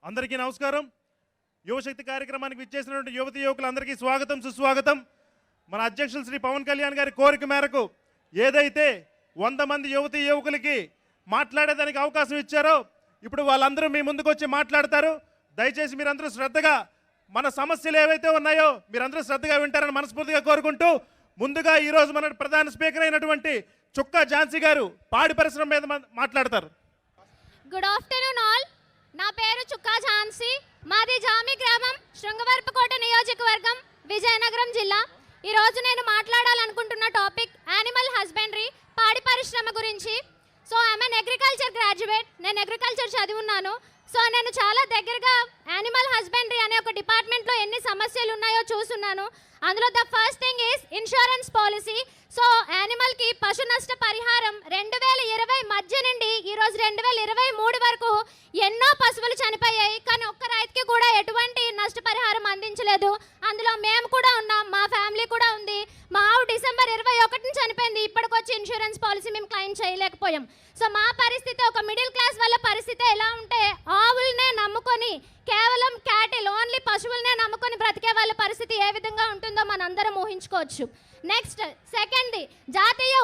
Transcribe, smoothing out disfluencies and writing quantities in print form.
అందరికీ నమస్కారం. యువశక్తి కార్యక్రమానికి విచ్చేసినటువంటి యువతి యువకులందరికీ స్వాగతం సుస్వాగతం. మన అధ్యక్షులు శ్రీ పవన్ కళ్యాణ్ గారి కోరిక మేరకు ఏదైతే 100 మంది యువతి యువకులకి మాట్లాడేదానికి అవకాశం ఇచ్చారో ఇప్పుడు వాళ్ళందరూ మీ ముందుకు వచ్చి మాట్లాడతారు. దయచేసి మీరందరూ శ్రద్ధగా మన సమస్యలు ఏవైతే ఉన్నాయో మీరందరూ శ్రద్ధగా వింటారని మనస్ఫూర్తిగా కోరుకుంటూ ముందుగా ఈరోజు మన ప్రధాన స్పీకర్ అయినటువంటి చుక్కా ఝాన్సీ గారు పాడి పరిశ్రమ మీద మాట్లాడతారు. Good afternoon all. నా పేరు చుక్కా ఝాన్సీ. మాది జామి గ్రామం, శృంగవరపుకోట నియోజకవర్గం, విజయనగరం జిల్లా. ఈరోజు నేను మాట్లాడాలనుకుంటున్న టాపిక్ యానిమల్ హస్బెండరీ, పాడి పరిశ్రమ గురించి. So I'm an agriculture graduate. నేను అగ్రికల్చర్ చదివున్నాను. సో నేను చాలా దగ్గరగా యానిమల్ హస్బెండరీ అనే ఒక డిపార్ట్మెంట్లో ఎన్ని సమస్యలు ఉన్నాయో చూస్తున్నాను. అందులో the first thing is insurance policy. So యానిమల్కి పశు నష్ట పరిహారం 2020 మధ్య నుండి ఈరోజు 2023 వరకు ఎన్నో పశువులు చనిపోయాయి, కానీ ఒక్క రైతుకి కూడా ఎటువంటి నష్టపరిహారం అందించలేదు. అందులో మేము కూడా ఉన్నాం, మా ఫ్యామిలీ కూడా ఉంది. మా ఆవు డిసెంబర్ 21 చనిపోయింది. ఇప్పటికొచ్చి ఇన్సూరెన్స్ పాలసీ మేము క్లెయిమ్ చేయలేకపోయాం. సో మా పరిస్థితి, ఒక మిడిల్ క్లాస్ వాళ్ళ పరిస్థితి ఎలా ఉంటే ఆవులనే నమ్ముకొని, కేవలం క్యాటిల్ ఓన్లీ పశువులనే నమ్ముకొని బ్రతికే వాళ్ళ పరిస్థితి ఏ విధంగా ఉంటుందో మనందరం ఊహించుకోవచ్చు. నెక్స్ట్ సెకండ్ది జాతీయ